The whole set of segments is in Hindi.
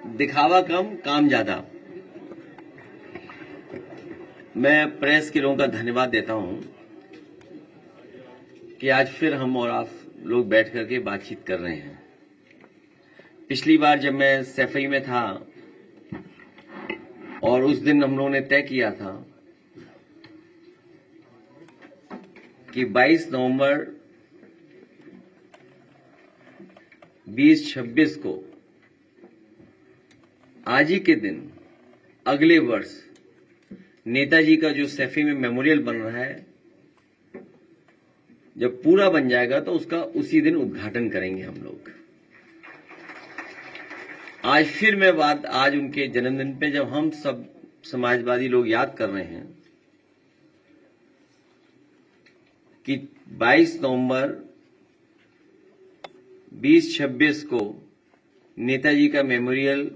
दिखावा कम काम ज्यादा। मैं प्रेस के लोगों का धन्यवाद देता हूं कि आज फिर हम और आप लोग बैठ करके बातचीत कर रहे हैं। पिछली बार जब मैं सैफई में था और उस दिन हम लोगों ने तय किया था कि 22 नवंबर 2026 को आज ही के दिन अगले वर्ष नेताजी का जो सैफई में मेमोरियल बन रहा है, जब पूरा बन जाएगा तो उसका उसी दिन उद्घाटन करेंगे हम लोग। आज फिर मैं बात आज उनके जन्मदिन पे जब हम सब समाजवादी लोग याद कर रहे हैं कि 22 नवंबर 2026 को नेताजी का मेमोरियल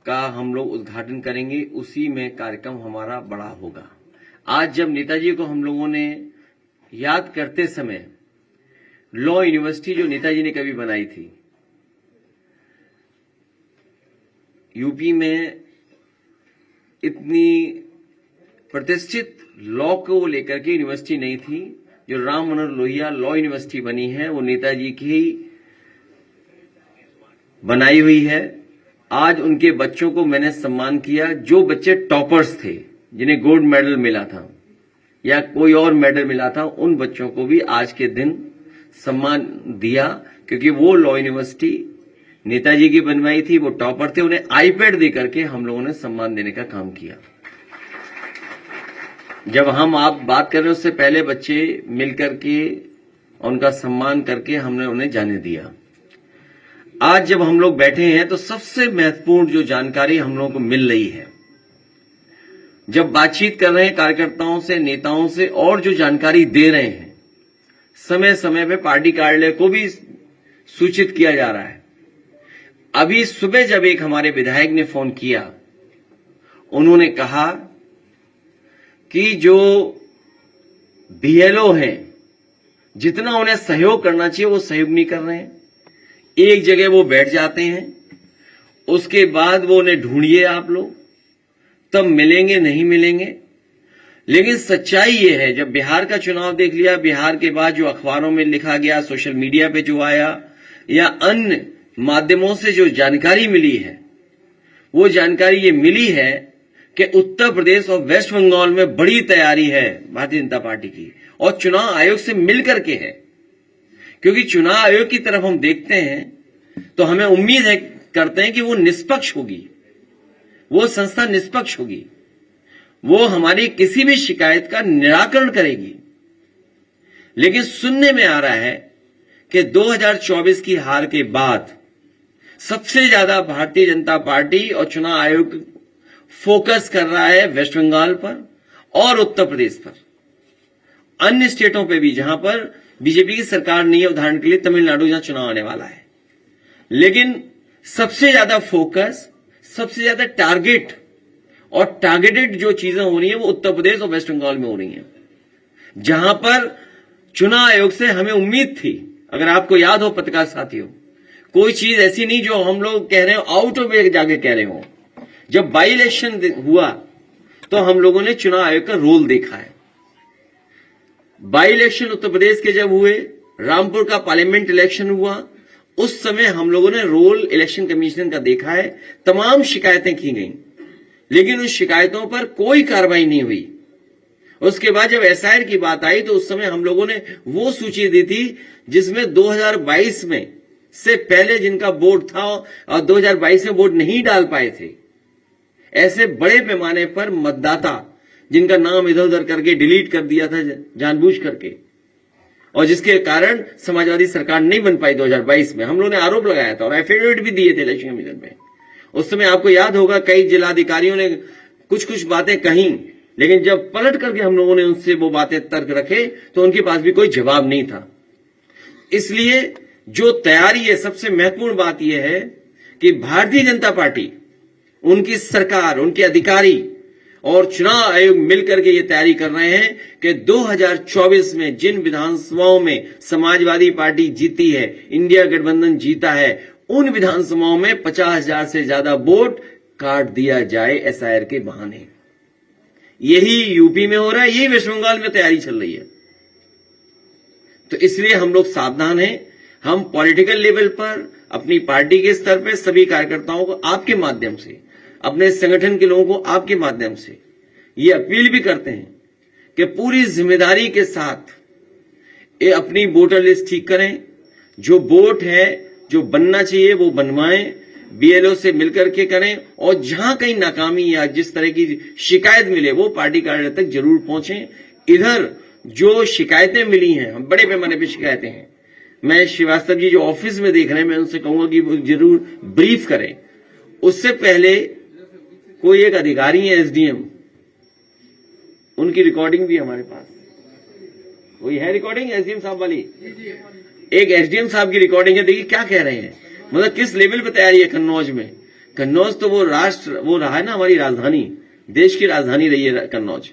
का हम लोग उद्घाटन करेंगे, उसी में कार्यक्रम हमारा बड़ा होगा। आज जब नेताजी को हम लोगों ने याद करते समय लॉ यूनिवर्सिटी जो नेताजी ने कभी बनाई थी, यूपी में इतनी प्रतिष्ठित लॉ को लेकर के यूनिवर्सिटी नहीं थी, जो राम मनोहर लोहिया लॉ यूनिवर्सिटी बनी है वो नेताजी की ही बनाई हुई है। आज उनके बच्चों को मैंने सम्मान किया, जो बच्चे टॉपर्स थे जिन्हें गोल्ड मेडल मिला था या कोई और मेडल मिला था, उन बच्चों को भी आज के दिन सम्मान दिया, क्योंकि वो लॉ यूनिवर्सिटी नेताजी की बनवाई थी, वो टॉपर थे। उन्हें आईपैड देकर के हम लोगों ने सम्मान देने का काम किया। जब हम आप बात कर रहे हैं उससे पहले बच्चे मिलकर के उनका सम्मान करके हमने उन्हें जाने दिया। आज जब हम लोग बैठे हैं तो सबसे महत्वपूर्ण जो जानकारी हम लोगों को मिल रही है, जब बातचीत कर रहे हैं कार्यकर्ताओं से, नेताओं से, और जो जानकारी दे रहे हैं, समय समय पे पार्टी कार्यालय को भी सूचित किया जा रहा है। अभी सुबह जब एक हमारे विधायक ने फोन किया, उन्होंने कहा कि जो बीएलओ हैं, जितना उन्हें सहयोग करना चाहिए वो सहयोग नहीं कर रहे हैं। एक जगह वो बैठ जाते हैं, उसके बाद वो उन्हें ढूंढिए आप लोग, तब मिलेंगे, नहीं मिलेंगे। लेकिन सच्चाई ये है, जब बिहार का चुनाव देख लिया, बिहार के बाद जो अखबारों में लिखा गया, सोशल मीडिया पे जो आया, या अन्य माध्यमों से जो जानकारी मिली है, वो जानकारी ये मिली है कि उत्तर प्रदेश और वेस्ट बंगाल में बड़ी तैयारी है भारतीय जनता पार्टी की, और चुनाव आयोग से मिलकर के है। क्योंकि चुनाव आयोग की तरफ हम देखते हैं तो हमें उम्मीद है, करते हैं कि वो निष्पक्ष होगी, वो संस्था निष्पक्ष होगी, वो हमारी किसी भी शिकायत का निराकरण करेगी। लेकिन सुनने में आ रहा है कि 2024 की हार के बाद सबसे ज्यादा भारतीय जनता पार्टी और चुनाव आयोग फोकस कर रहा है वेस्ट बंगाल पर और उत्तर प्रदेश पर, अन्य स्टेटों पे भी जहां पर बीजेपी की सरकार नहीं है, उदाहरण के लिए तमिलनाडु जहां चुनाव आने वाला है। लेकिन सबसे ज्यादा फोकस, सबसे ज्यादा टारगेट और टारगेटेड जो चीजें हो रही हैं वो उत्तर प्रदेश और वेस्ट बंगाल में हो रही हैं, जहां पर चुनाव आयोग से हमें उम्मीद थी। अगर आपको याद हो पत्रकार साथियों, कोई चीज ऐसी नहीं जो हम लोग कह रहे हो आउट ऑफ वे जाके कह रहे हो। जब बाई इलेक्शन हुआ तो हम लोगों ने चुनाव आयोग का रोल देखा है। बाई इलेक्शन उत्तर प्रदेश के जब हुए, रामपुर का पार्लियामेंट इलेक्शन हुआ, उस समय हम लोगों ने रोल इलेक्शन कमीशन का देखा है। तमाम शिकायतें की गई, लेकिन उन शिकायतों पर कोई कार्रवाई नहीं हुई। उसके बाद जब एसआईआर की बात आई तो उस समय हम लोगों ने वो सूची दी थी जिसमें 2022 में से पहले जिनका वोट था और 2022 में वोट नहीं डाल पाए थे, ऐसे बड़े पैमाने पर मतदाता जिनका नाम इधर उधर करके डिलीट कर दिया था जानबूझ करके, और जिसके कारण समाजवादी सरकार नहीं बन पाई 2022 में। हम लोगों ने आरोप लगाया था और एफिडेविट भी दिए थे इलेक्शन कमीशन में। उस समय आपको याद होगा कई जिलाधिकारियों ने कुछ बातें कही, लेकिन जब पलट करके हम लोगों ने उनसे वो बातें तर्क रखे तो उनके पास भी कोई जवाब नहीं था। इसलिए जो तैयारी है, सबसे महत्वपूर्ण बात यह है कि भारतीय जनता पार्टी, उनकी सरकार, उनके अधिकारी और चुनाव आयोग मिलकर के ये तैयारी कर रहे हैं कि 2024 में जिन विधानसभाओं में समाजवादी पार्टी जीती है, इंडिया गठबंधन जीता है, उन विधानसभाओं में 50,000 से ज्यादा वोट काट दिया जाए एसआईआर के बहाने। यही यूपी में हो रहा है, यही वेस्ट बंगाल में तैयारी चल रही है। तो इसलिए हम लोग सावधान हैं। हम पॉलिटिकल लेवल पर, अपनी पार्टी के स्तर पर सभी कार्यकर्ताओं को आपके माध्यम से, अपने संगठन के लोगों को आपके माध्यम से ये अपील भी करते हैं कि पूरी जिम्मेदारी के साथ ये अपनी वोटर लिस्ट ठीक करें। जो वोट है, जो बनना चाहिए वो बनवाएं, बीएलओ से मिलकर के करें, और जहां कहीं नाकामी या जिस तरह की शिकायत मिले वो पार्टी कार्यालय तक जरूर पहुंचें। इधर जो शिकायतें मिली हैं, हम बड़े पैमाने पर शिकायतें हैं, मैं श्रीवास्तव जी जो ऑफिस में देख रहे हैं, मैं उनसे कहूंगा कि वो जरूर ब्रीफ करें। उससे पहले कोई एक अधिकारी है एसडीएम, उनकी रिकॉर्डिंग भी हमारे पास, कोई है रिकॉर्डिंग एसडीएम साहब वाली, एक एसडीएम साहब की रिकॉर्डिंग है। देखिए क्या कह रहे हैं, मतलब किस लेवल पे तैयारी है कन्नौज में। कन्नौज तो वो रहा है ना, हमारी राजधानी, देश की राजधानी रही है कन्नौज।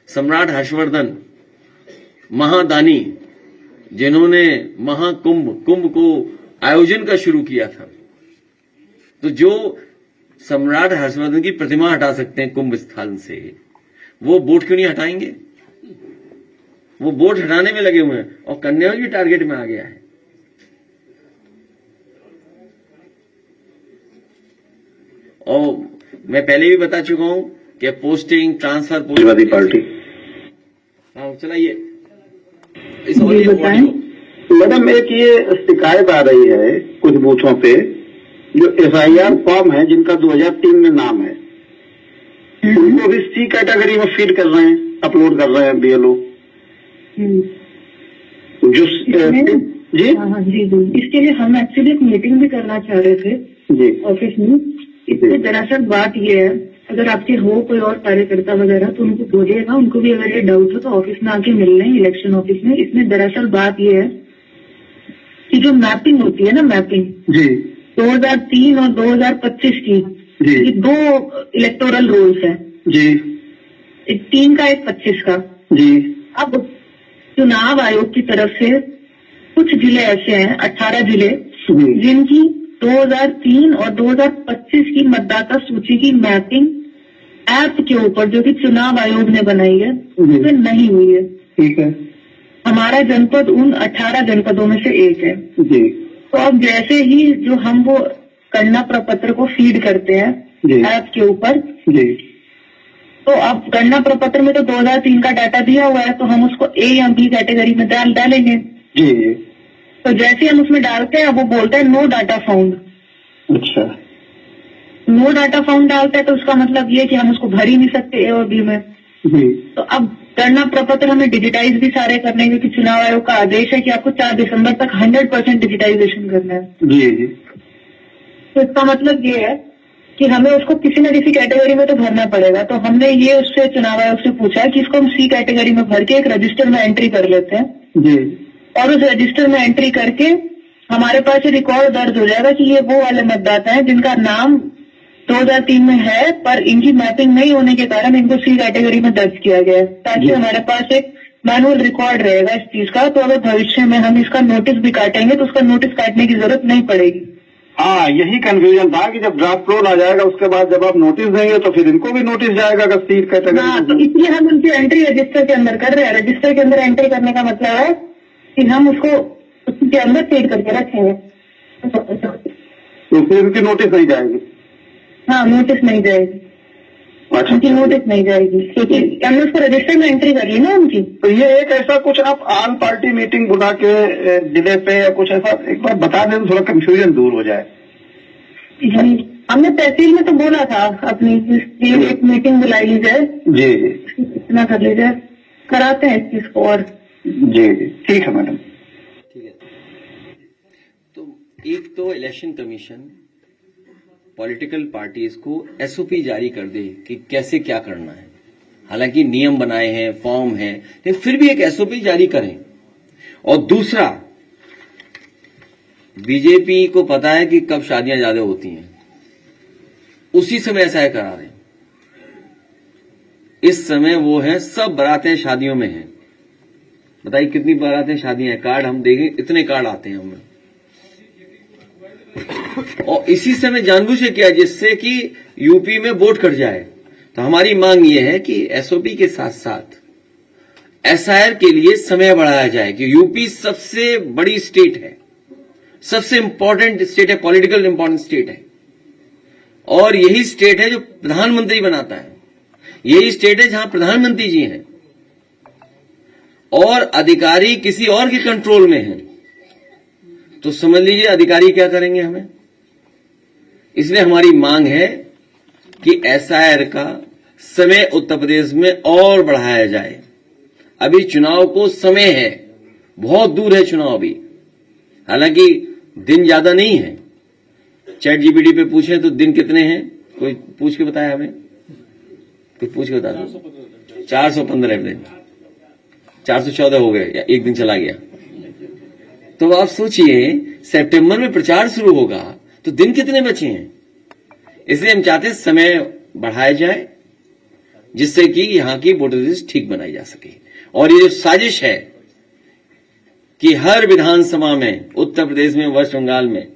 सम्राट हर्षवर्धन महादानी, जिन्होंने कुंभ को आयोजन का शुरू किया था, तो जो सम्राट हर्षवर्धन की प्रतिमा हटा सकते हैं कुंभ स्थान से, वो वोट क्यों नहीं हटाएंगे? वो वोट हटाने में लगे हुए हैं, और कन्नौज भी टारगेट में आ गया है। और मैं पहले भी बता चुका हूं कि पोस्टिंग ट्रांसफर समाजवादी पार्टी। हाँ चलाइए इस मैडम, एक ये शिकायत आ रही है कुछ बूथों पे, जो एफआईआर फॉर्म है जिनका 2003 में नाम है, उनको भी सी कैटेगरी में फीड कर रहे हैं, अपलोड कर रहे हैं बीएलओ। जो जी इसके लिए हम एक्चुअली एक मीटिंग भी करना चाह रहे थे जी ऑफिस में। इसमें दरअसल बात ये है, अगर आपके हो कोई और कार्यकर्ता वगैरह तो उनको बोलिएगा, उनको भी अगर ये डाउट हो तो ऑफिस में आके मिल लें, इलेक्शन ऑफिस में। इसमें दरअसल बात ये है कि जो मैपिंग होती है ना, मैपिंग जी 2003 और 2025 की, ये 2 इलेक्टोरल रोल्स है जी, एक 3 का एक 25 का जी। अब चुनाव आयोग की तरफ से कुछ जिले ऐसे हैं, 18 जिले, जिनकी 2003 और 2025 की मतदाता सूची की मैपिंग ऐप के ऊपर, जो कि चुनाव आयोग ने बनाई है, उसमें नहीं हुई है। ठीक है। हमारा जनपद उन 18 जनपदों में से एक है जी। तो अब जैसे ही जो हम वो गणना प्रपत्र को फीड करते हैं ऐप के ऊपर जी, तो अब गणना प्रपत्र में तो 2003 का डाटा दिया हुआ है, तो हम उसको ए या बी कैटेगरी में डालेंगे जी। तो जैसे हम उसमें डालते हैं, वो बोलता है नो डाटा फाउंड। अच्छा, नो डाटा फाउंड डालता है तो उसका मतलब ये कि हम उसको भर ही नहीं सकते ए और बी में। जी। तो अब गणना प्रपत्र हमें डिजिटाइज भी सारे करने हैं, क्योंकि चुनाव आयोग का आदेश है कि आपको 4 दिसंबर तक 100% डिजिटाइजेशन करना है। जी जी। तो इसका मतलब ये है कि हमें उसको किसी न किसी कैटेगरी में तो भरना पड़ेगा। तो हमने ये उससे चुनाव आयोग से पूछा है कि इसको हम सी कैटेगरी में भर के एक रजिस्टर में एंट्री कर लेते हैं जी, और उस रजिस्टर में एंट्री करके हमारे पास ये रिकॉर्ड दर्ज हो जाएगा कि ये वो वाले मतदाता हैं जिनका नाम 2003 में है, पर इनकी मैपिंग नहीं होने के कारण इनको सी कैटेगरी में दर्ज किया गया है, ताकि हमारे पास एक मैनुअल रिकॉर्ड रहेगा इस चीज का। तो अगर भविष्य में हम इसका नोटिस भी काटेंगे तो उसका नोटिस काटने की जरूरत नहीं पड़ेगी। हाँ, यही कंफ्यूजन था कि जब ड्राफ्ट रोल आ जाएगा उसके बाद जब आप नोटिस देंगे तो फिर इनको भी नोटिस जाएगा अगर सीट कैटेगरी। हाँ, तो इसलिए हम उनकी एंट्री रजिस्टर के अंदर कर रहे हैं। रजिस्टर के अंदर एंट्री करने का मतलब है कि हम उसको उसके अंदर फीड करके रखेंगे, तो फिर उनकी नोटिस नहीं जाएगी। हाँ, नोटिस नहीं जाएगी, उनकी नोटिस नहीं जाएगी, क्योंकि हमने उसको रजिस्टर में एंट्री कर ली ना उनकी। तो ये एक ऐसा कुछ आप आल पार्टी मीटिंग बुला के जिले पे या कुछ ऐसा एक बार बता दें तो थोड़ा कंफ्यूजन दूर हो जाए। हमने तहसील में तो बोला था अपनी एक मीटिंग बुलाई ली जाए जी, इतना कर ली जाए, कराते हैं इस चीज को। और जी जी, ठीक है मैडम। ठीक है। तो एक तो इलेक्शन कमीशन पॉलिटिकल पार्टीज को एसओपी जारी कर दे कि कैसे क्या करना है। हालांकि नियम बनाए हैं, फॉर्म है, लेकिन फिर भी एक एसओपी जारी करें। और दूसरा, बीजेपी को पता है कि कब शादियां ज्यादा होती हैं, उसी समय ऐसा करा रहे हैं। इस समय वो है, सब बारातें शादियों में हैं। बताइए कितनी बारातें शादियां हैं, कार्ड हम देंगे, इतने कार्ड आते हैं हमें। और इसी समय जानबूझ के किया जिससे कि यूपी में वोट कट जाए। तो हमारी मांग ये है कि एसओपी के साथ साथ एसआईआर के लिए समय बढ़ाया जाए कि यूपी सबसे बड़ी स्टेट है, सबसे इंपॉर्टेंट स्टेट है, पॉलिटिकल इंपॉर्टेंट स्टेट है, और यही स्टेट है जो प्रधानमंत्री बनाता है, यही स्टेट है जहां प्रधानमंत्री जी हैं और अधिकारी किसी और के कंट्रोल में हैं। तो समझ लीजिए अधिकारी क्या करेंगे हमें। इसलिए हमारी मांग है कि एसआईआर का समय उत्तर प्रदेश में और बढ़ाया जाए। अभी चुनाव को समय है, बहुत दूर है चुनाव अभी, हालांकि दिन ज्यादा नहीं है। चैट जीपीटी पे पूछे तो दिन कितने हैं, कोई पूछ के बताया हमें, कोई पूछ के बता दो। 415 दिन, 414 हो गए या एक दिन चला गया। तो आप सोचिए सितंबर में प्रचार शुरू होगा तो दिन कितने बचे हैं। इसलिए हम चाहते हैं समय बढ़ाया जाए जिससे कि यहां की वोटर लिस्ट ठीक बनाई जा सके। और ये जो साजिश है कि हर विधानसभा में उत्तर प्रदेश में, वेस्ट बंगाल में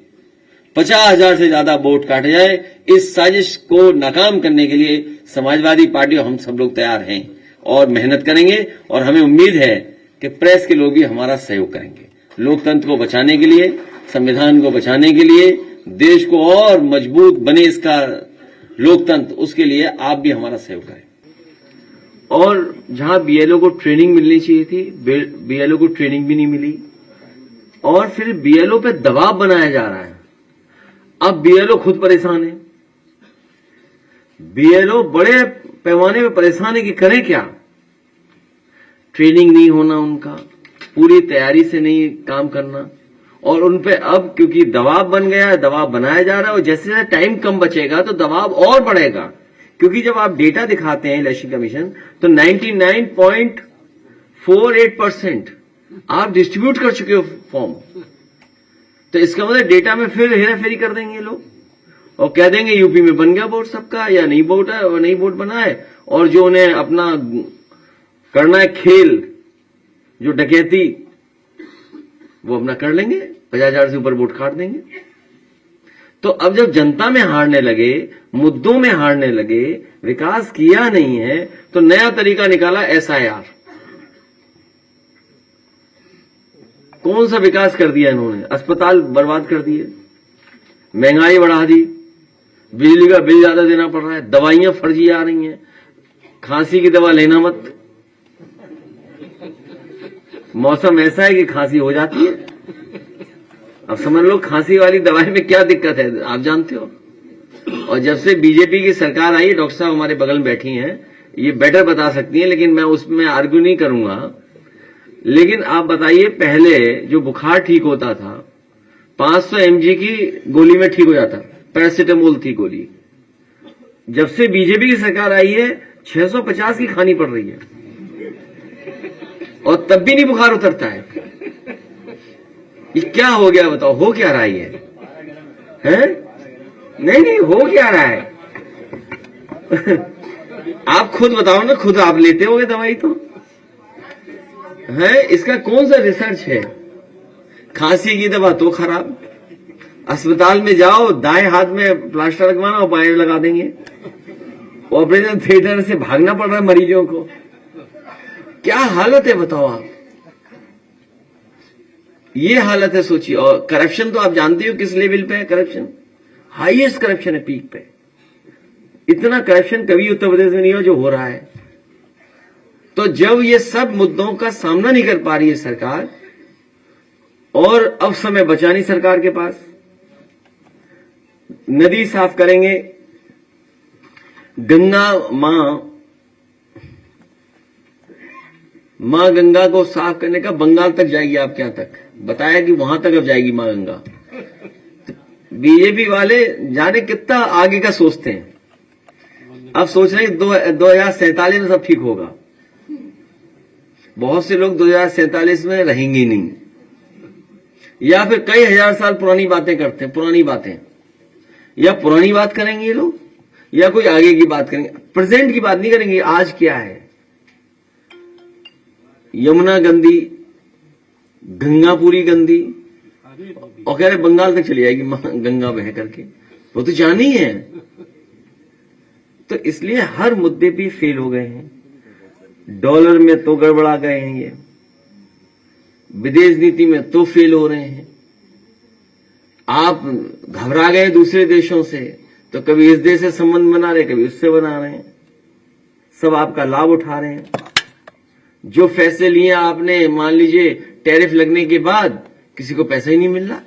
50,000 से ज्यादा वोट काटे जाए, इस साजिश को नाकाम करने के लिए समाजवादी पार्टी और हम सब लोग तैयार हैं और मेहनत करेंगे। और हमें उम्मीद है कि प्रेस के लोग भी हमारा सहयोग करेंगे। लोकतंत्र को बचाने के लिए, संविधान को बचाने के लिए, देश को और मजबूत बने इसका लोकतंत्र, उसके लिए आप भी हमारा सहयोग करें। और जहां बीएलओ को ट्रेनिंग मिलनी चाहिए थी, बीएलओ को ट्रेनिंग भी नहीं मिली और फिर बीएलओ पे दबाव बनाया जा रहा है। अब बीएलओ खुद परेशान है, बीएलओ बड़े पैमाने पे परेशान है कि करें क्या। ट्रेनिंग नहीं होना, उनका पूरी तैयारी से नहीं काम करना, और उन पे अब क्योंकि दबाव बन गया है, दबाव बनाया जा रहा है और जैसे जैसे टाइम कम बचेगा तो दबाव और बढ़ेगा। क्योंकि जब आप डेटा दिखाते हैं इलेक्शन कमीशन तो 99.48% आप डिस्ट्रीब्यूट कर चुके हो फॉर्म। तो इसका मतलब डेटा में फिर हेराफेरी कर देंगे लोग और कह देंगे यूपी में बन गया वोट सबका या नहीं वोट है और नहीं वोट बना है, और जो उन्हें अपना करना है खेल, जो डकैती, वो अपना कर लेंगे, 50,000 से ऊपर वोट काट देंगे। तो अब जब जनता में हारने लगे, मुद्दों में हारने लगे, विकास किया नहीं है, तो नया तरीका निकाला एसआईआर। कौन सा विकास कर दिया इन्होंने, अस्पताल बर्बाद कर दिए, महंगाई बढ़ा दी, बिजली का बिल ज्यादा देना पड़ रहा है, दवाइयां फर्जी आ रही हैं, खांसी की दवा लेना मत, मौसम ऐसा है कि खांसी हो जाती है। अब समझ लो खांसी वाली दवाई में क्या दिक्कत है, आप जानते हो। और जब से बीजेपी की सरकार आई, डॉक्टर साहब हमारे बगल में बैठी हैं, ये बेटर बता सकती हैं, लेकिन मैं उसमें आर्ग्यू नहीं करूंगा। लेकिन आप बताइए, पहले जो बुखार ठीक होता था 500 mg की गोली में ठीक हो जाता, पैरासिटामोल थी गोली। जब से बीजेपी की सरकार आई है 650 की खानी पड़ रही है और तब भी नहीं बुखार उतरता है। ये क्या हो गया बताओ, हो क्या रहा है? नहीं हो क्या रहा है? आप खुद बताओ ना, खुद आप लेते होगे दवाई तो है। इसका कौन सा रिसर्च है? खांसी की दवा तो खराब, अस्पताल में जाओ, दाएं हाथ में प्लास्टर लगवाना और बाएं लगा देंगे, ऑपरेशन थिएटर से भागना पड़ रहा है मरीजों को। क्या हालत है बताओ आप, ये हालत है, सोचिए। और करप्शन तो आप जानते हो किस लेवल पे है करप्शन, हाईएस्ट करप्शन है, पीक पे। इतना करप्शन कभी उत्तर प्रदेश में नहीं हो जो हो रहा है। तो जब ये सब मुद्दों का सामना नहीं कर पा रही है सरकार, और अब समय बचा नहीं सरकार के पास, नदी साफ करेंगे, गंगा मां गंगा को साफ करने का बंगाल तक जाएगी, आपके यहां तक बताया कि वहां तक अब जाएगी मां गंगा। बीजेपी वाले जाने कितना आगे का सोचते हैं। अब सोच रहे हैं 2047 में सब ठीक होगा। बहुत से लोग 2047 में रहेंगे नहीं, या फिर कई हजार साल पुरानी बातें करते हैं, पुरानी बातें, या पुरानी बात करेंगे ये लोग, या कोई आगे की बात करेंगे, प्रेजेंट की बात नहीं करेंगे। आज क्या है, यमुना गंदी, गंगा पूरी गंदी, और कह रहे बंगाल तक चली जाएगी गंगा बह करके, वो तो जानी है। तो इसलिए हर मुद्दे पे फेल हो गए हैं। डॉलर में तो गड़बड़ा गए हैं, ये विदेश नीति में तो फेल हो रहे हैं। आप घबरा गए दूसरे देशों से, तो कभी इस देश से संबंध बना रहे, कभी उससे बना रहे हैं, सब आपका लाभ उठा रहे हैं। जो फैसले लिए आपने, मान लीजिए टैरिफ लगने के बाद किसी को पैसा ही नहीं मिल रहा।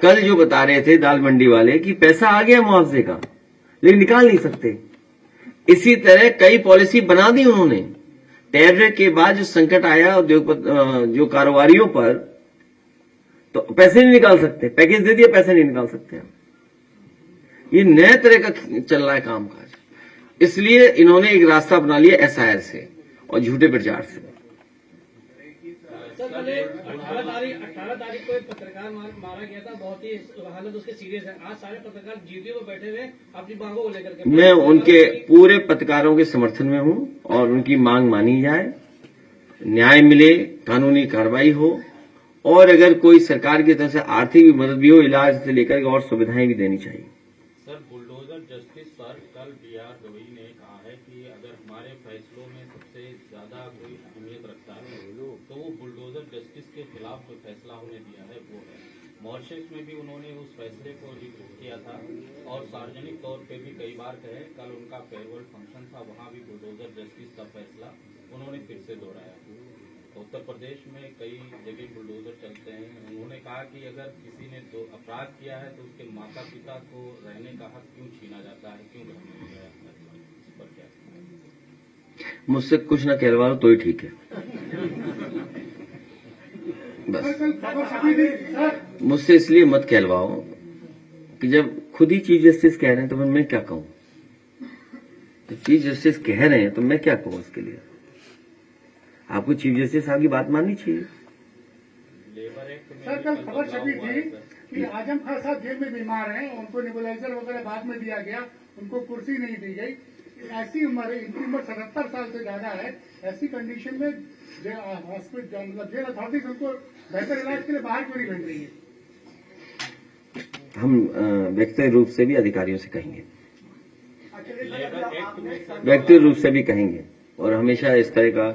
कल जो बता रहे थे दाल मंडी वाले कि पैसा आ गया मुआवजे का, लेकिन निकाल नहीं सकते। इसी तरह कई पॉलिसी बना दी उन्होंने। टैरिफ के बाद जो संकट आया जो कारोबारियों पर, तो पैसे नहीं निकाल सकते, पैकेज दे दिया, पैसे नहीं निकाल सकते। ये नए तरह का चल रहा है कामकाज। इसलिए इन्होंने एक रास्ता अपना लिया एसआईआर से और झूठे प्रचार से। सर, 18 तारीख को एक पत्रकार मारा गया था, बहुत ही हालत उसके सीरियस है। आज सारे पत्रकार जीटीयू में बैठे हुए अपनी मांगों को लेकर के। मैं उनके पूरे पत्रकारों के समर्थन में हूं और उनकी मांग मानी जाए, न्याय मिले, कानूनी कार्रवाई हो, और अगर कोई सरकार की तरफ से आर्थिक भी मदद भी हो, इलाज से लेकर और सुविधाएं भी देनी चाहिए। सर, बुलडोजर जस्टिस सर, कल बीआर गवई ने कहा है कि अगर हमारे फैसलों में सबसे ज्यादा कोई अहमियत रखता है तो वो बुलडोजर जस्टिस के खिलाफ जो फैसला उन्हें दिया है वो है। मॉरिशस में भी उन्होंने उस फैसले को जिक्र किया था और सार्वजनिक तौर पे भी कई बार कहे। कल उनका फेयरवेल फंक्शन था, वहां भी बुलडोजर जस्टिस का फैसला उन्होंने फिर से दोहराया। उत्तर प्रदेश में कई जगह बुलडोजर चलते हैं। उन्होंने कहा कि अगर किसी ने अपराध किया है तो उसके माता पिता को रहने का हक क्यों छीना जाता है, क्यों घर में गया? इस पर क्या? मुझसे कुछ ना कहलवा लो तो ही ठीक है, बस। मुझसे इसलिए मत कहलवाओ कि जब खुद ही चीफ जस्टिस कह रहे हैं तो मैं क्या कहूं। तो चीफ जस्टिस कह रहे हैं तो मैं क्या कहूं उसके लिए। आपको चीफ जस्टिस साहब की बात माननी चाहिए। सर, कल खबर छपी थी कि आजम खान साहब जेल में बीमार हैं, उनको नेबुलाइजर वगैरह बाद में दिया गया, उनको कुर्सी नहीं दी गई। ऐसी उम्र, इनकी उम्र 77 साल से ज्यादा है। ऐसी कंडीशन में हॉस्पिटल मतलब जेल अथॉरिटीज उनको बेहतर इलाज के लिए बाहर क्यों नहीं भेज रही है? हम व्यक्तिगत रूप से भी अधिकारियों से कहेंगे, व्यक्तिगत रूप से भी कहेंगे, और हमेशा इस तरह का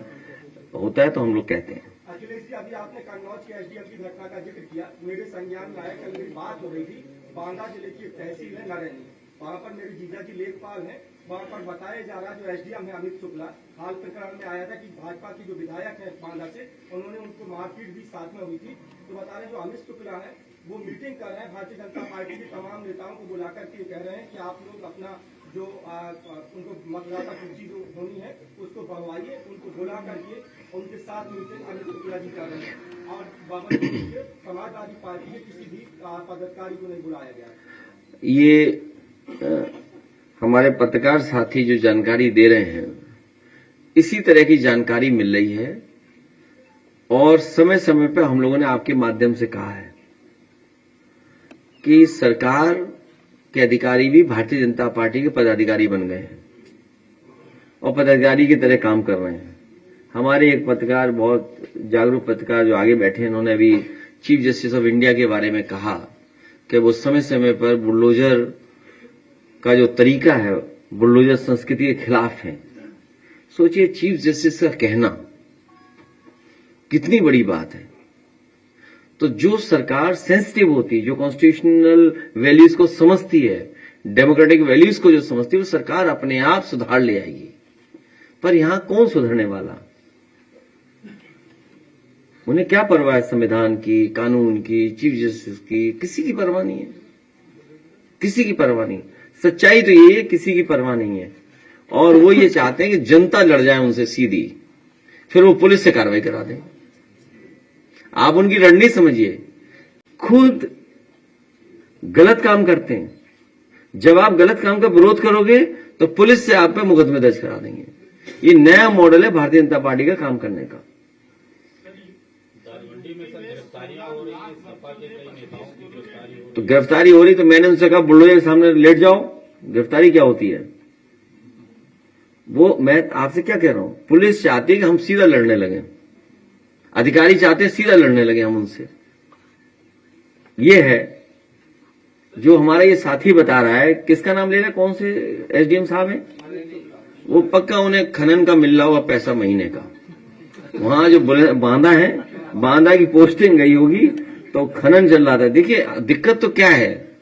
होता है तो हम लोग कहते हैं। अखिलेश जी, अभी आपने कन्नौज के एसडीएम की घटना का जिक्र किया। मेरे संज्ञान में आया, कल मेरी बात हो रही थी। बांदा जिले की एक तहसील है नरैनी, वहाँ पर मेरे जीजा जी लेखपाल हैं। वहाँ पर बताया जा रहा, जो एसडीएम है अमित शुक्ला, हाल प्रकरण में आया था कि भाजपा की जो विधायक है बांदा से, उन्होंने उनको मारपीट भी साथ में हुई थी। तो बता रहे जो अमित शुक्ला है वो मीटिंग कर रहे हैं भारतीय जनता पार्टी के तमाम नेताओं को बुलाकर के कह रहे हैं कि आप लोग अपना जो उनको मतदाता सूची जो होनी है उसको बढ़वाइए, उनको बुला करके उनके साथ मीटिंग अमित शुक्ला जी कर रहे हैं। और बाबा समाजवादी पार्टी के किसी भी पदाधिकारी को नहीं बुलाया गया। ये हमारे पत्रकार साथी जो जानकारी दे रहे हैं, इसी तरह की जानकारी मिल रही है, और समय समय पर हम लोगों ने आपके माध्यम से कहा है कि सरकार के अधिकारी भी भारतीय जनता पार्टी के पदाधिकारी बन गए हैं और पदाधिकारी की तरह काम कर रहे हैं। हमारे एक पत्रकार, बहुत जागरूक पत्रकार जो आगे बैठे हैं, उन्होंने अभी चीफ जस्टिस ऑफ इंडिया के बारे में कहा कि वो समय समय पर बुलडोजर का जो तरीका है, बुलडोजर संस्कृति के खिलाफ है। सोचिए, चीफ जस्टिस का कहना कितनी बड़ी बात है। तो जो सरकार सेंसिटिव होती है, जो कॉन्स्टिट्यूशनल वैल्यूज को समझती है, डेमोक्रेटिक वैल्यूज को जो समझती है, वो सरकार अपने आप सुधार ले आएगी। पर यहां कौन सुधरने वाला? उन्हें क्या परवाह है संविधान की, कानून की, चीफ जस्टिस की? किसी की परवाह नहीं है, किसी की परवाह नहीं। सच्चाई तो ये है, किसी की परवाह नहीं है। और वो ये चाहते हैं कि जनता लड़ जाए उनसे सीधी, फिर वो पुलिस से कार्रवाई करा दें। आप उनकी रणनीति समझिए, खुद गलत काम करते हैं। जब आप गलत काम का विरोध करोगे तो पुलिस से आप पे मुकदमे दर्ज करा देंगे। ये नया मॉडल है भारतीय जनता पार्टी का काम करने का। दालमंडी में गिरफ्तारियां हो रही है, सपा के कई नेताओं की गिरफ्तारी हो रही तो गिरफ्तारी हो रही, तो मैंने उनसे कहा बुलडोजर के सामने लेट जाओ। गिरफ्तारी क्या होती है? वो मैं आपसे क्या कह रहा हूं, पुलिस चाहती है कि हम सीधा लड़ने लगे। अधिकारी चाहते हैं सीधा लड़ने लगे हम उनसे। ये है जो हमारा ये साथी बता रहा है। किसका नाम ले रहा है? कौन से एसडीएम साहब हैं? वो पक्का उन्हें खनन का मिल रहा हुआ पैसा महीने का। वहां जो बांदा है, बांदा की पोस्टिंग गई होगी तो खनन चल रहा था। देखिए दिक्कत तो क्या है,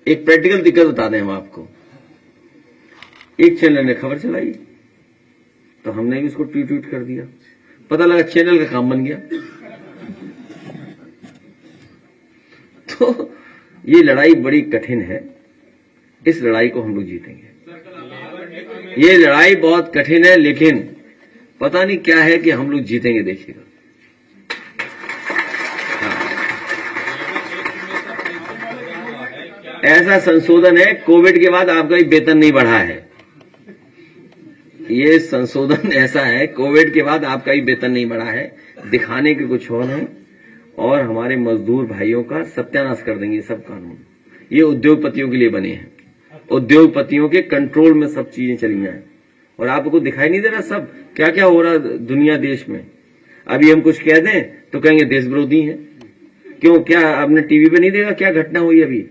एक प्रैक्टिकल दिक्कत बता दें हम आपको। एक चैनल ने खबर चलाई तो हमने भी उसको ट्वीट कर दिया, पता लगा चैनल का काम बन गया। तो ये लड़ाई बड़ी कठिन है, इस लड़ाई को हम लोग जीतेंगे। ये लड़ाई बहुत कठिन है, लेकिन पता नहीं क्या है कि हम लोग जीतेंगे, देखिएगा। ऐसा संशोधन है, कोविड के बाद आपका भी वेतन नहीं बढ़ा है। ये संशोधन ऐसा है, कोविड के बाद आपका भी वेतन नहीं बढ़ा है, दिखाने के कुछ और है, और हमारे मजदूर भाइयों का सत्यानाश कर देंगे सब कानून। ये उद्योगपतियों के लिए बने हैं, उद्योगपतियों के कंट्रोल में सब चीजें चली जाए। और आपको दिखाई नहीं दे रहा सब क्या क्या हो रहा दुनिया देश में? अभी हम कुछ कह दें तो कहेंगे देश विरोधी हैं। क्यों? क्या आपने टीवी पे नहीं देखा क्या घटना हुई? अभी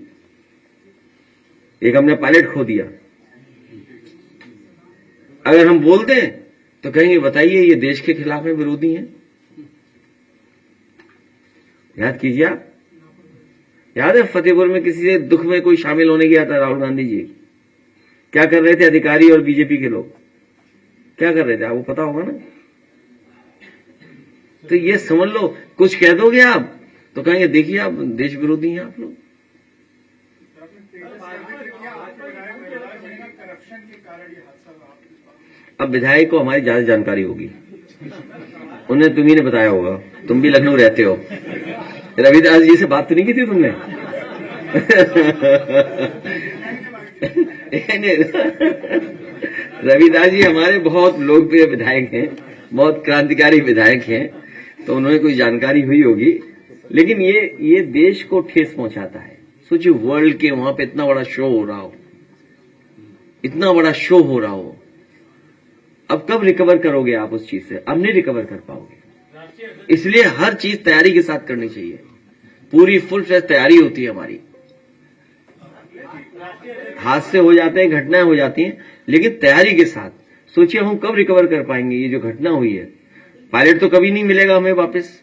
एक हमने पायलट खो दिया। अगर हम बोल दें तो कहेंगे बताइए ये देश के खिलाफ है, विरोधी हैं। याद कीजिए, आप याद है फतेहपुर में किसी से दुख में कोई शामिल होने गया था? राहुल गांधी जी क्या कर रहे थे? अधिकारी और बीजेपी के लोग क्या कर रहे थे? आपको पता होगा ना। तो ये समझ लो, कुछ कह दोगे आप तो कहेंगे देखिए आप देश विरोधी हैं आप लोग। अब विधायक को हमारी ज्यादा जानकारी होगी, उन्हें तुम्ही ने बताया होगा, तुम भी लखनऊ रहते हो। रविदास जी से बात तो नहीं की थी तुमने? रविदास जी हमारे बहुत लोकप्रिय विधायक हैं, बहुत क्रांतिकारी विधायक हैं, तो उन्हें कोई जानकारी हुई होगी। लेकिन ये देश को ठेस पहुंचाता है। सोचिए वर्ल्ड के वहां पे इतना बड़ा शो हो रहा हो, इतना बड़ा शो हो रहा हो, अब कब रिकवर करोगे आप उस चीज से? अब नहीं रिकवर कर पाओगे। इसलिए हर चीज तैयारी के साथ करनी चाहिए, पूरी फुल फ्लैश तैयारी होती है हमारी। हादसे हो जाते हैं, घटनाएं हो जाती हैं, लेकिन तैयारी के साथ। सोचिए हम कब रिकवर कर पाएंगे? ये जो घटना हुई है, पायलट तो कभी नहीं मिलेगा हमें वापस।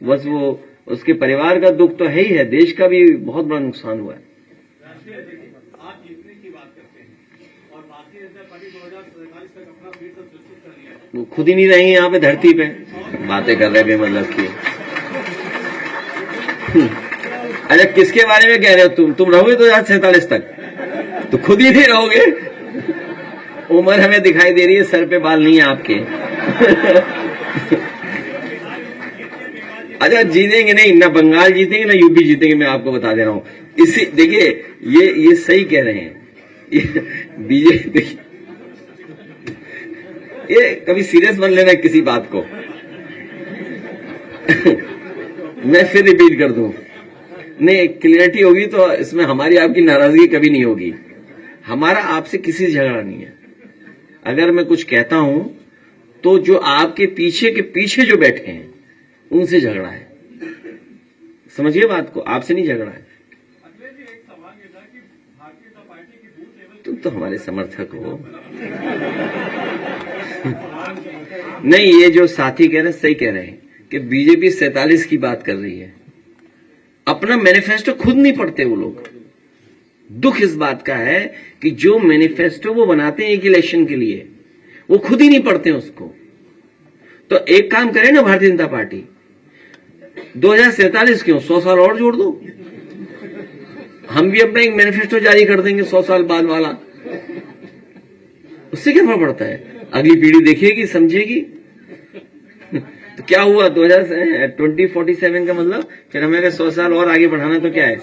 बस वो उसके परिवार का दुख तो है ही है, देश का भी बहुत बड़ा नुकसान हुआ है। आप जीतने की बात करते हैं और भारतीय जनता पार्टी 2047 तक अपना फिर से सुनिश्चित कर लिया है। वो खुद ही नहीं रहेंगे यहाँ पे धरती पे, बातें कर रहे बेमतलब की। अरे किसके बारे में कह रहे हो तुम रहोगे 2047 तक, तो खुद ही नहीं रहोगे। उम्र हमें दिखाई दे रही है, सर पे बाल नहीं है आपके। अच्छा जीतेंगे नहीं, ना बंगाल जीतेंगे ना यूपी जीतेंगे, मैं आपको बता दे रहा हूं। इसी देखिए ये सही कह रहे हैं बीजेपी। ये कभी सीरियस बन लेना किसी बात को। मैं फिर रिपीट कर दूं, नहीं क्लियरिटी होगी तो इसमें हमारी आपकी नाराजगी कभी नहीं होगी। हमारा आपसे किसी से झगड़ा नहीं है। अगर मैं कुछ कहता हूं तो जो आपके पीछे के पीछे जो बैठे हैं उनसे झगड़ा है। समझिए बात को, आपसे नहीं झगड़ा है। तुम तो हमारे समर्थक हो। नहीं, ये जो साथी कह रहे हैं सही कह रहे हैं कि बीजेपी 47 की बात कर रही है, अपना मैनिफेस्टो खुद नहीं पढ़ते वो लोग। दुख इस बात का है कि जो मैनिफेस्टो वो बनाते हैं एक इलेक्शन के लिए, वो खुद ही नहीं पढ़ते उसको। तो एक काम करें ना भारतीय जनता पार्टी, 2047 क्यों, 100 साल और जोड़ दो। हम भी अपना एक मैनिफेस्टो जारी कर देंगे 100 साल बाद वाला, उससे क्या फर्क पड़ता है? अगली पीढ़ी देखेगी, समझेगी। तो क्या हुआ 2047 का मतलब, फिर हमें अगर 100 साल और आगे बढ़ाना तो क्या है?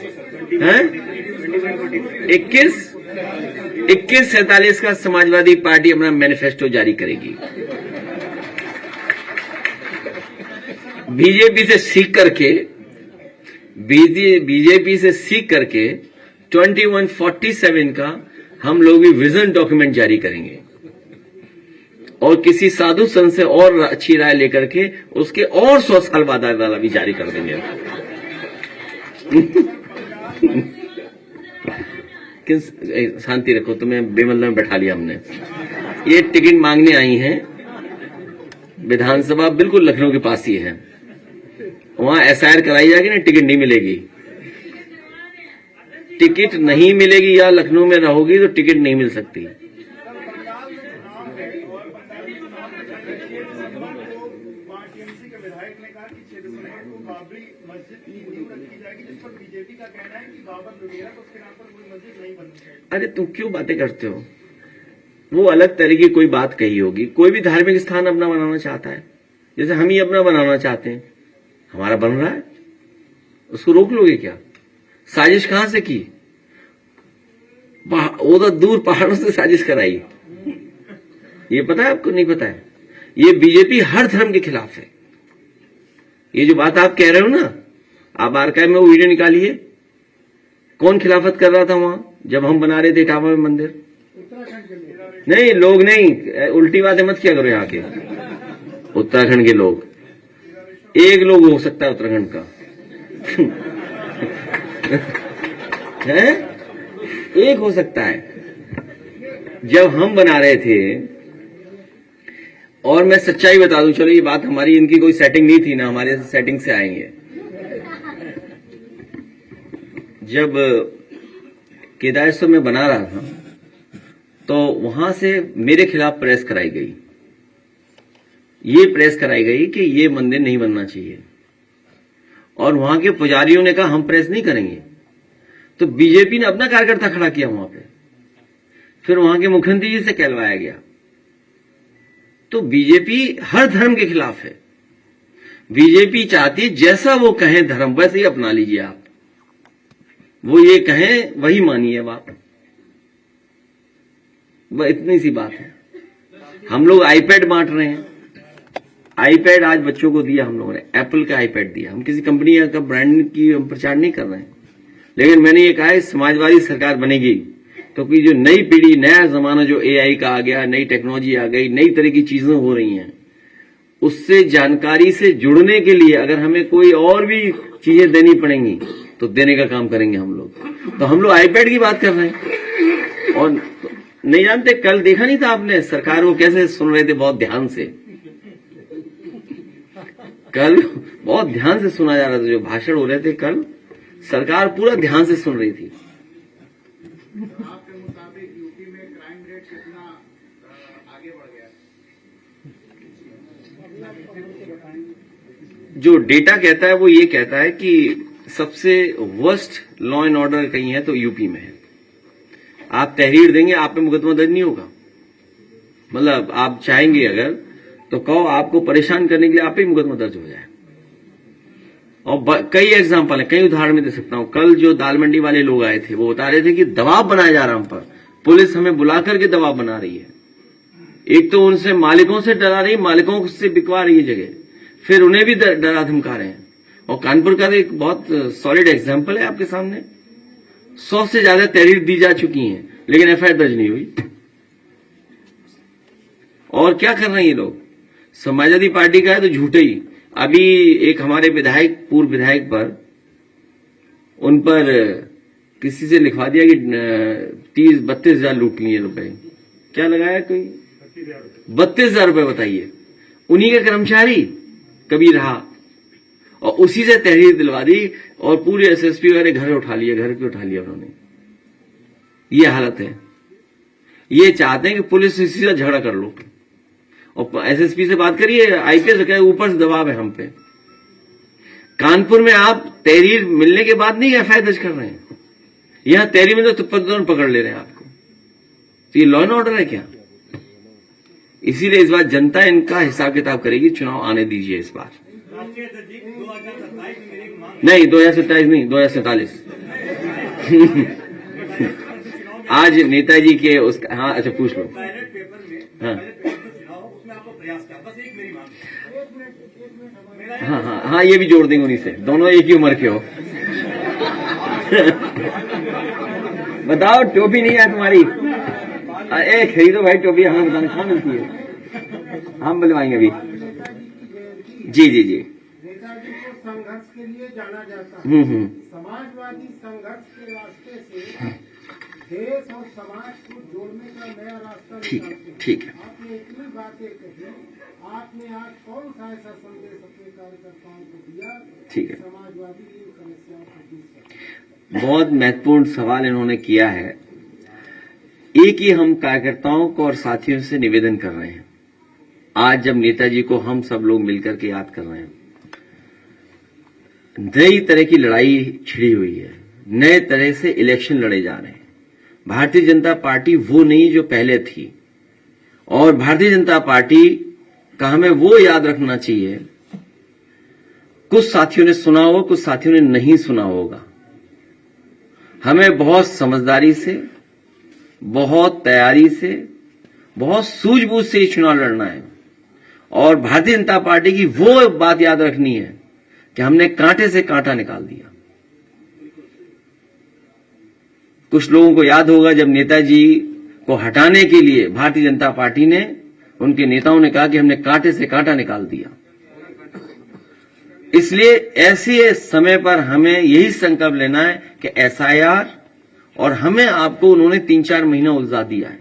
2147 का समाजवादी पार्टी अपना मैनिफेस्टो जारी करेगी। बीजेपी से सीख करके 2147 का हम लोग भी विजन डॉक्यूमेंट जारी करेंगे। और किसी साधु संत से और अच्छी राय लेकर के उसके और 100 साल बाद वाला भी जारी कर देंगे। किस शांति रखो, तुम्हें बेमतलब में बैठा लिया हमने। ये टिकट मांगने आई हैं, विधानसभा बिल्कुल लखनऊ के पास ही है, वहां एसआईआर कराई जाएगी ना, टिकट नहीं मिलेगी। टिकट नहीं मिलेगी या लखनऊ में रहोगी तो टिकट नहीं मिल सकती। अरे तुम क्यों बातें करते हो? वो अलग तरह की कोई बात कही होगी। कोई भी धार्मिक स्थान अपना बनाना चाहता है, जैसे हम ही अपना बनाना चाहते हैं। हमारा बन रहा है, उसको रोक लोगे क्या? साजिश कहां से की? उधर दूर पहाड़ों से साजिश कराई। ये पता है आपको? नहीं पता है? ये बीजेपी हर धर्म के खिलाफ है। ये जो बात आप कह रहे हो ना, आप आर्काइव में वो वीडियो निकालिए, कौन खिलाफत कर रहा था वहां जब हम बना रहे थे इटावा में मंदिर? नहीं, लोग नहीं, उल्टी बातें मत किया करो यहाँ के। उत्तराखंड के लोग, एक लोग हो सकता है उत्तराखंड का है, एक हो सकता है। जब हम बना रहे थे, और मैं सच्चाई बता दूं, चलो ये बात हमारी, इनकी कोई सेटिंग नहीं थी ना, हमारे सेटिंग से आएंगे। जब केदारेश्वर में बना रहा था तो वहां से मेरे खिलाफ प्रेस कराई गई। ये प्रेस कराई गई कि ये मंदिर नहीं बनना चाहिए, और वहां के पुजारियों ने कहा हम प्रेस नहीं करेंगे। तो बीजेपी ने अपना कार्यकर्ता खड़ा किया वहां पे, फिर वहां के मुख्यमंत्री जी से कहलवाया गया। तो बीजेपी हर धर्म के खिलाफ है। बीजेपी चाहती है जैसा वो कहें धर्म वैसे ही अपना लीजिए आप, वो ये कहें वही मानिए बात। वह इतनी सी बात है। हम लोग आईपैड बांट रहे हैं। आईपैड आज बच्चों को दिया हम लोगों ने, एप्पल का आईपैड दिया। हम किसी कंपनी का ब्रांड की हम प्रचार नहीं कर रहे हैं, लेकिन मैंने ये कहा है समाजवादी सरकार बनेगी तो कि जो नई पीढ़ी, नया जमाना जो एआई का आ गया, नई टेक्नोलॉजी आ गई, नई तरह की चीजें हो रही हैं, उससे जानकारी से जुड़ने के लिए अगर हमें कोई और भी चीजें देनी पड़ेंगी तो देने का काम करेंगे हम लोग। तो हम लोग आईपैड की बात कर रहे हैं। और नहीं जानते, कल देखा नहीं था आपने सरकार को कैसे सुन रहे थे? बहुत ध्यान से, कल बहुत ध्यान से सुना जा रहा था। जो भाषण हो रहे थे कल, सरकार पूरा ध्यान से सुन रही थी। आपके मुताबिक यूपी में क्राइम रेट कितना आगे बढ़ गया? जो डेटा कहता है वो ये कहता है कि सबसे वर्स्ट लॉ एंड ऑर्डर कहीं है तो यूपी में है। आप तहरीर देंगे, आप पे मुकदमा दर्ज नहीं होगा। मतलब आप चाहेंगे अगर तो कहो, आपको परेशान करने के लिए आप पे मुकदमा दर्ज हो जाए। और कई एग्जाम्पल है, कई उदाहरण में दे सकता हूं। कल जो दाल मंडी वाले लोग आए थे, वो बता रहे थे कि दबाव बनाया जा रहा है हम पर, पुलिस हमें बुला करके दबाव बना रही है। एक तो उनसे मालिकों से डरा रही, मालिकों से बिकवा रही है जगह, फिर उन्हें भी डरा धमका रहे हैं। और कानपुर का एक बहुत सॉलिड एग्जाम्पल है आपके सामने। 100 से ज्यादा तहरीर दी जा चुकी हैं, लेकिन एफआईआर दर्ज नहीं हुई। और क्या कर रहे हैं ये लोग? समाजवादी पार्टी का है तो झूठे ही। अभी एक हमारे विधायक, पूर्व विधायक पर, उन पर किसी से लिखवा दिया कि 32 हजार लूट लिए रुपए। क्या लगाया? कोई 32 हजार रुपए, बताइए। उन्हीं का कर्मचारी कभी रहा, और उसी से तहरीर दिलवा दी, और पूरे एसएसपी वगैरह घर उठा लिया उन्होंने। ये हालत है। ये चाहते हैं कि पुलिस इसी से झगड़ा कर लो, और एसएसपी से बात करिए, आईपीएस से ऊपर से दबाव है हम पे। कानपुर में आप तहरीर मिलने के बाद नहीं एफआईआर दर्ज कर रहे हैं, यहां तहरीर में तो पकड़ ले रहे हैं आपको। तो ये लॉ एंड ऑर्डर है क्या? इसीलिए इस बार जनता इनका हिसाब किताब करेगी। चुनाव आने दीजिए इस बार। नहीं, 2027 नहीं, 2047 आज नेताजी के उसका, हाँ अच्छा पूछ लो। हाँ, ये भी जोड़ देंगे उन्हीं से, दोनों एक ही उम्र के हो। बताओ, टोपी नहीं है तुम्हारी? खरीदो भाई टोपी, हमें बताना कहाँ मिलती है? हम बुलवाएंगे अभी। जी जी जी। नेताजी को संघर्ष के लिए जाना जाता है। समाजवादी संघर्ष के रास्ते से देश और समाज को जोड़ने का नया रास्ता निकालते हैं। ठीक है। आपने इतनी बातें कही, आपने आज कौन सा ऐसा संदेश अपने कार्यकर्ताओं को दिया? ठीक है। समाजवादी इन समस्याओं को दूर करें। बहुत महत्वपूर्ण सवाल इन्होंने किया है। एक ही हम कार्यकर्ताओं को और साथियों से निवेदन कर रहे हैं, आज जब नेताजी को हम सब लोग मिलकर के याद कर रहे हैं, नई तरह की लड़ाई छिड़ी हुई है, नए तरह से इलेक्शन लड़े जा रहे हैं। भारतीय जनता पार्टी वो नहीं जो पहले थी, और भारतीय जनता पार्टी का हमें वो याद रखना चाहिए। कुछ साथियों ने सुना होगा, कुछ साथियों ने नहीं सुना होगा। हमें बहुत समझदारी से, बहुत तैयारी से, बहुत सूझबूझ से ये चुनाव लड़ना है, और भारतीय जनता पार्टी की वो बात याद रखनी है कि हमने कांटे से कांटा निकाल दिया। कुछ लोगों को याद होगा जब नेताजी को हटाने के लिए भारतीय जनता पार्टी ने, उनके नेताओं ने कहा कि हमने कांटे से कांटा निकाल दिया। इसलिए ऐसे समय पर हमें यही संकल्प लेना है कि एसआईआर, और हमें आपको उन्होंने 3-4 महीना उलझा दिया है।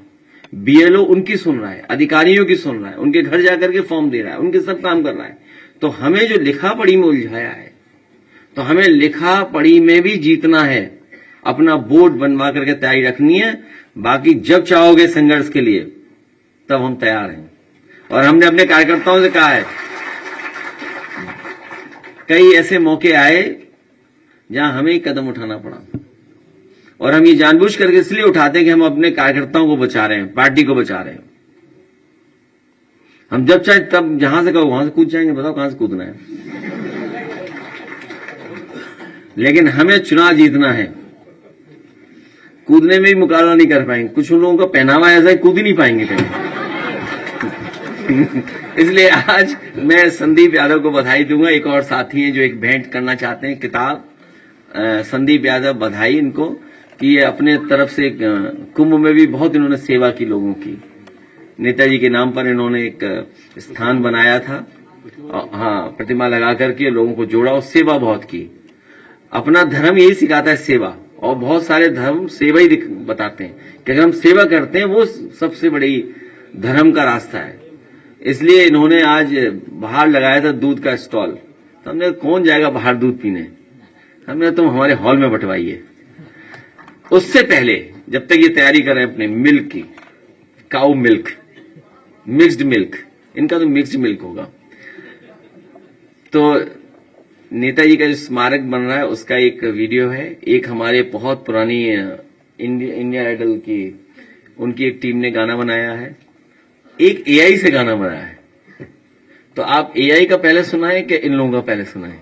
बीएलओ उनकी सुन रहा है, अधिकारियों की सुन रहा है, उनके घर जाकर के फॉर्म दे रहा है, उनके सब काम कर रहा है। तो हमें जो लिखा पढ़ी में उलझाया है, तो हमें लिखा पढ़ी में भी जीतना है। अपना बोर्ड बनवा करके तैयारी रखनी है। बाकी जब चाहोगे संघर्ष के लिए, तब हम तैयार हैं। और हमने अपने कार्यकर्ताओं से कहा है, कई ऐसे मौके आए जहां हमें ही कदम उठाना पड़ा, और हम ये जानबूझ करके इसलिए उठाते हैं कि हम अपने कार्यकर्ताओं को बचा रहे हैं, पार्टी को बचा रहे हैं। हम जब चाहे तब जहां से कहो वहां से कूद जाएंगे। बताओ कहां से कूदना है, लेकिन हमें चुनाव जीतना है। कूदने में भी मुकाबला नहीं कर पाएंगे। कुछ लोगों का पहनावा ऐसा है, कूद ही नहीं पाएंगे कहीं। इसलिए आज मैं संदीप यादव को बधाई दूंगा। एक और साथी हैं जो एक भेंट करना चाहते हैं, किताब। संदीप यादव, बधाई इनको कि ये अपने तरफ से कुंभ में भी बहुत इन्होंने सेवा की लोगों की। नेताजी के नाम पर इन्होंने एक स्थान बनाया था, हाँ, प्रतिमा लगा करके लोगों को जोड़ा और सेवा बहुत की। अपना धर्म यही सिखाता है, सेवा। और बहुत सारे धर्म सेवा ही बताते हैं कि अगर हम सेवा करते हैं, वो सबसे बड़ी धर्म का रास्ता है। इसलिए इन्होंने आज बाहर लगाया था दूध का स्टॉल। तो हमने, कौन जाएगा बाहर दूध पीने? हमने, तुम हमारे हॉल में बंटवाइए। उससे पहले जब तक ये तैयारी कर रहे हैं अपने मिल्क की, काऊ मिल्क, मिक्स्ड मिल्क, इनका तो मिक्स्ड मिल्क होगा। तो नेताजी का जो स्मारक बन रहा है उसका एक वीडियो है। एक हमारे बहुत पुरानी इंडिया आइडल की, उनकी एक टीम ने गाना बनाया है। एक एआई से गाना बनाया है। तो आप एआई का पहले सुनाएं कि इन लोगों का पहले सुनाएं?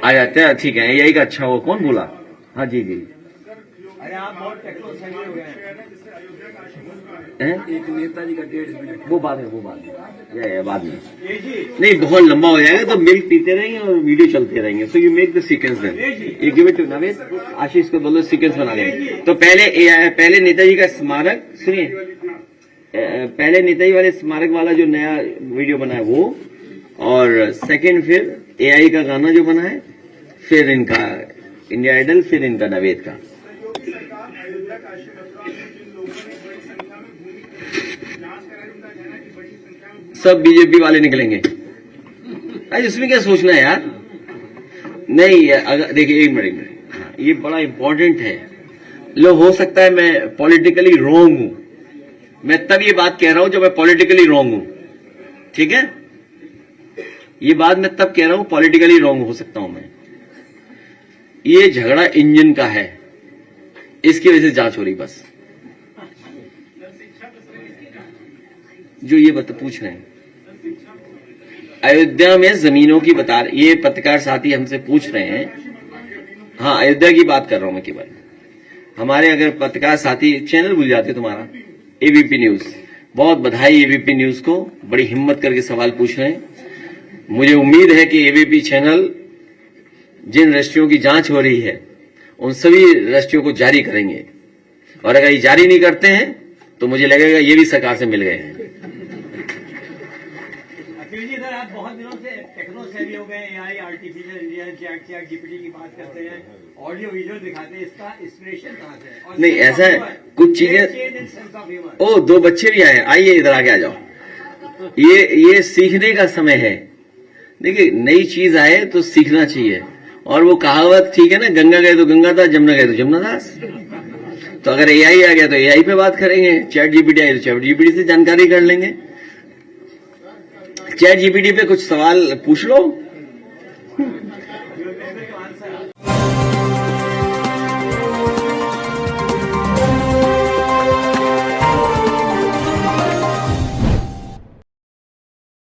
आ जाते हैं, ठीक है। एआई का अच्छा हो, कौन बोला? हाँ जी जी। अरे आप बहुत टेक्नोलॉजी हो गए हैं? एक नेताजी का 1.5 मिनट, वो बात है, वो बात है, या बाद में नहीं, बहुत लंबा हो जाएगा। तो मिल्क पीते रहेंगे और वीडियो चलते रहेंगे। So you make the sequence then, you give it to Navesh, Ashish को बोलो सीक्वेंस बना देंगे। तो पहले नेताजी का स्मारक सुनिए, पहले नेताजी वाले स्मारक वाला जो नया वीडियो बना है वो, और सेकंड फिर एआई का गाना जो बना है, फिर इनका इंडिया आइडल, फिर इनका नवेद का। सब बीजेपी वाले निकलेंगे। अरे इसमें क्या सोचना है यार? नहीं, अगर देखिए, एक मिनट, हाँ, ये बड़ा इंपॉर्टेंट है। लो, हो सकता है मैं पॉलिटिकली रॉन्ग हूं, मैं तब ये बात कह रहा हूं जब मैं पॉलिटिकली रॉन्ग हूं, ठीक है? ये बात मैं तब कह रहा हूं, पॉलिटिकली रॉन्ग हो सकता हूं मैं। ये झगड़ा इंजन का है, इसकी वजह से जांच हो रही, बस। जो ये पूछ रहे हैं, अयोध्या में जमीनों की बता, ये पत्रकार साथी हमसे पूछ रहे हैं। हाँ, अयोध्या की बात कर रहा हूं मैं केवल। हमारे अगर पत्रकार साथी, चैनल भूल जाते तुम्हारा, एबीपी न्यूज, बहुत बधाई एबीपी न्यूज को, बड़ी हिम्मत करके सवाल पूछ रहे हैं। मुझे उम्मीद है कि एबीपी चैनल जिन रजिस्ट्रियों की जांच हो रही है उन सभी रजिस्ट्रियों को जारी करेंगे, और अगर ये जारी नहीं करते हैं तो मुझे लगेगा ये भी सरकार से मिल गए हैं। आप बहुत दिनों से टेक्नो सेवी हो गए, AI, artificial intelligence, chat GPT की बात करते हैं, ऑडियो वीडियो दिखाते हैं, इसका इंस्पिरेशन कहाँ से है? और नहीं, ऐसा है, कुछ चीजें ओ 2 बच्चे भी आए, आइए इधर आगे आ जाओ। ये सीखने का समय है। देखिए, नई चीज आए तो सीखना चाहिए। और वो कहावत ठीक है ना, गंगा गए तो गंगादास, जमुना गए तो जमुनादास। तो अगर AI आ गया तो AI पे बात करेंगे, चैट जीपीटी आई तो चैट जीपीटी से जानकारी कर लेंगे। चैट जीपीटी पे कुछ सवाल पूछ लो,